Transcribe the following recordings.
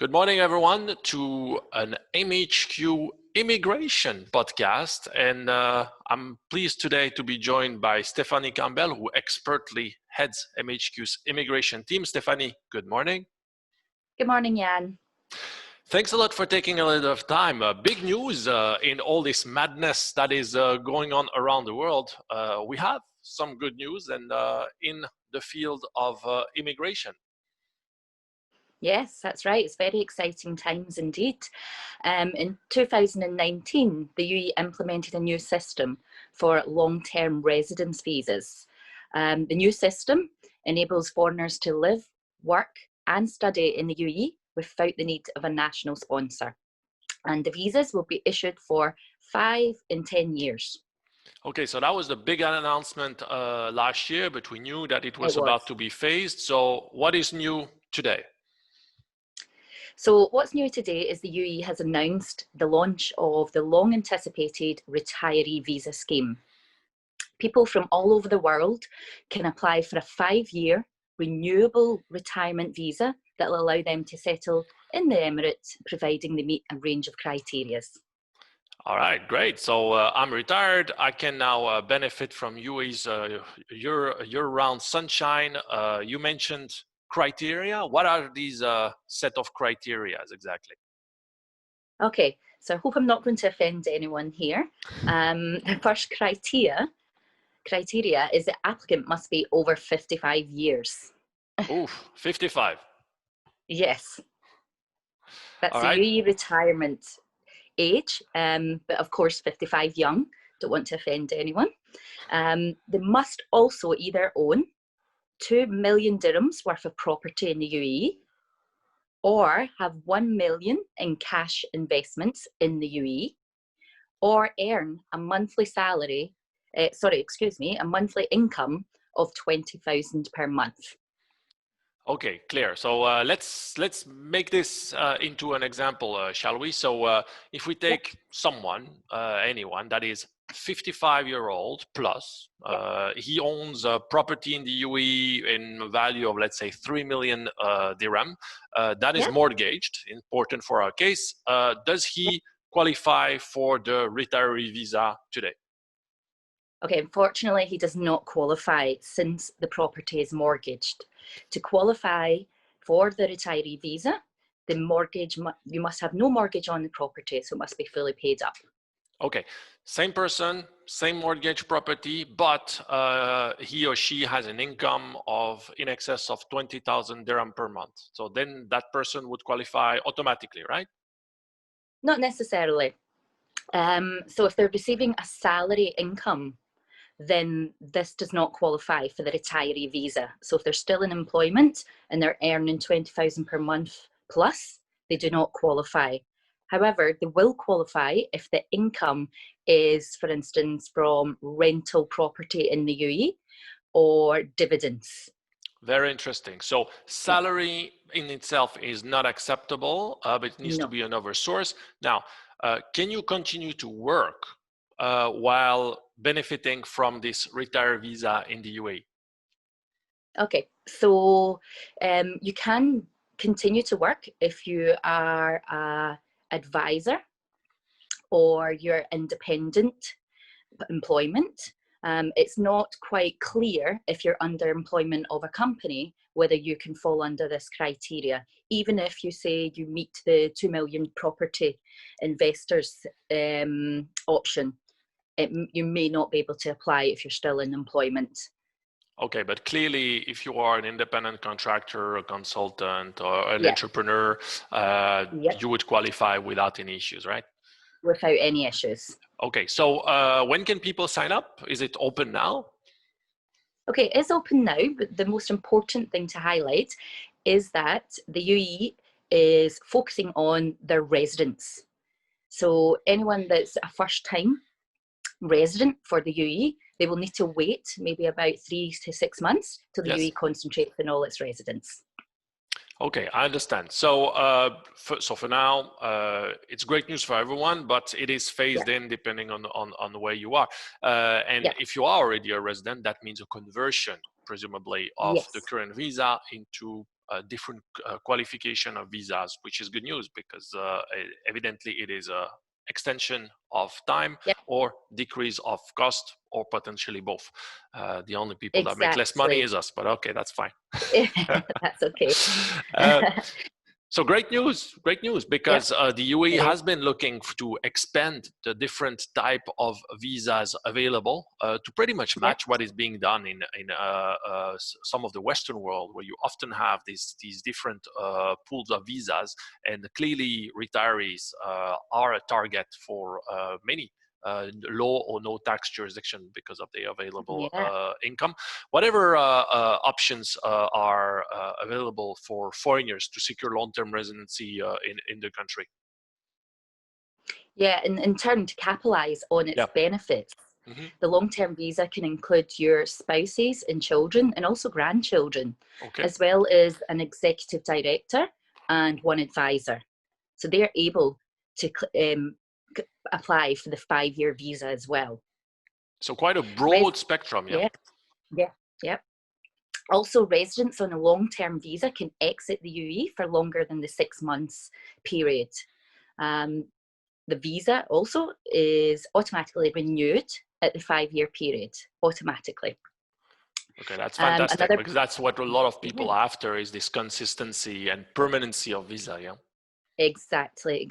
Good morning, everyone, to an MHQ immigration podcast. And I'm pleased today to be joined by Stephanie Campbell, who expertly heads MHQ's immigration team. Stephanie, good morning. Good morning, Jan. Thanks a lot for taking a little of time. Big news in all this madness that is going on around the world. We have some good news and in the field of immigration. Yes, that's right. It's very exciting times indeed. In 2019, the UAE implemented a new system for long-term residence visas. The new system enables foreigners to live, work and study in the UAE without the need of a national sponsor. And the visas will be issued for 5 and 10 years. Okay, so that was the big announcement last year, but we knew that it was about to be phased. So what is new today? So what's new today is the UAE has announced the launch of the long-anticipated retiree visa scheme. People from all over the world can apply for a 5-year renewable retirement visa that will allow them to settle in the Emirates, providing they meet a range of criteria. All right, great. So I'm retired. I can now benefit from UAE's year-round sunshine. You mentioned criteria. What are these set of criteria exactly? Okay, so I hope I'm not going to offend anyone here. The first criteria is the applicant must be over 55 years. Oof, 55. Yes. That's All the right. UAE retirement age, but of course 55 young, don't want to offend anyone. They must also either own 2 million dirhams worth of property in the UAE or have 1 million in cash investments in the UAE or earn a monthly salary, a monthly income of 20,000 per month. Okay, clear. So let's make this into an example, shall we? So if we take someone, anyone that is 55-year-old plus, he owns a property in the UAE in a value of, let's say, 3 million dirham. That is mortgaged, important for our case. Does he qualify for the retiree visa today? Okay, unfortunately, he does not qualify since the property is mortgaged. To qualify for the retiree visa, the mortgage, you must have no mortgage on the property, so it must be fully paid up. Okay, same person, same mortgage property, but he or she has an income of in excess of 20,000 dirham per month. So then that person would qualify automatically, right? Not necessarily. So if they're receiving a salary income, then this does not qualify for the retiree visa. So if they're still in employment and they're earning 20,000 per month plus, they do not qualify. However, they will qualify if the income is, for instance, from rental property in the UAE or dividends. Very interesting. So salary in itself is not acceptable, but it needs to be another source. Now, can you continue to work while benefiting from this retire visa in the UAE? Okay, so you can continue to work if you are an advisor or you're independent employment. It's not quite clear if you're under employment of a company whether you can fall under this criteria. Even if you say you meet the 2 million property investors option, you may not be able to apply if you're still in employment. Okay, but clearly, if you are an independent contractor, a consultant, or an entrepreneur, you would qualify without any issues, right? Without any issues. Okay, so when can people sign up? Is it open now? Okay, it is open now, but the most important thing to highlight is that the UAE is focusing on their residents. So anyone that's a first-time resident for the UAE, they will need to wait maybe about 3 to 6 months till the UAE concentrates on all its residents. Okay, I understand. So, for now, it's great news for everyone, but it is phased in depending on where you are. And if you are already a resident, that means a conversion, presumably, of the current visa into different qualification of visas, which is good news because evidently it is a extension of time Yeah, or decrease of cost or potentially both. The only people that make less money exactly. is us, but okay, that's fine. That's okay. uh, so great news, Yep, because the UAE it is. has been looking to expand the different type of visas available to pretty much Yep. match what is being done in some of the Western world, where you often have these different pools of visas, and clearly retirees are a target for many low or no tax jurisdiction because of the available Yeah. income. Whatever options are available for foreigners to secure long-term residency in the country. Yeah, and in turn, to capitalize on its Yeah. benefits, the long-term visa can include your spouses and children, and also grandchildren, Okay. as well as an executive director and one advisor. So they're able to apply for the 5-year visa as well. So quite a broad spectrum, yeah. Yeah. Also, residents on a long-term visa can exit the UAE for longer than the 6 months period. The visa also is automatically renewed at the 5-year period, automatically. Okay, that's fantastic, because that's what a lot of people Yeah. after, is this consistency and permanency of visa, yeah. Exactly.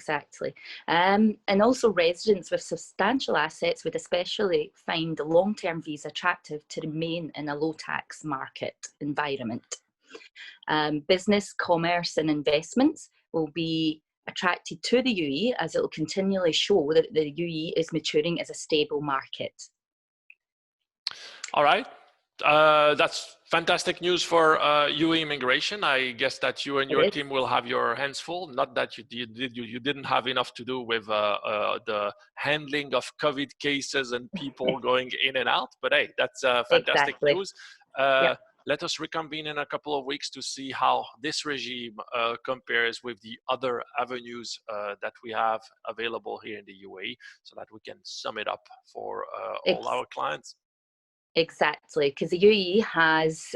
And also residents with substantial assets would especially find the long-term visa attractive to remain in a low-tax market environment. Business, commerce and investments will be attracted to the UAE, as it will continually show that the UAE is maturing as a stable market. All right. That's fantastic news for UAE immigration. I guess that you and your team will have your hands full. Not that you didn't have enough to do with the handling of COVID cases and people going in and out. But hey, that's fantastic news. Yep. Let us reconvene in a couple of weeks to see how this regime compares with the other avenues that we have available here in the UAE, so that we can sum it up for all our clients. Exactly, because the UAE has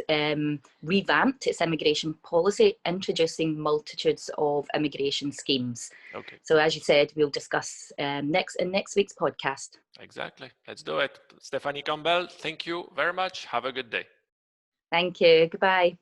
revamped its immigration policy, introducing multitudes of immigration schemes. Okay. So as you said, we'll discuss in next week's podcast. Exactly. Let's do it. Stephanie Campbell, thank you very much. Have a good day. Thank you. Goodbye.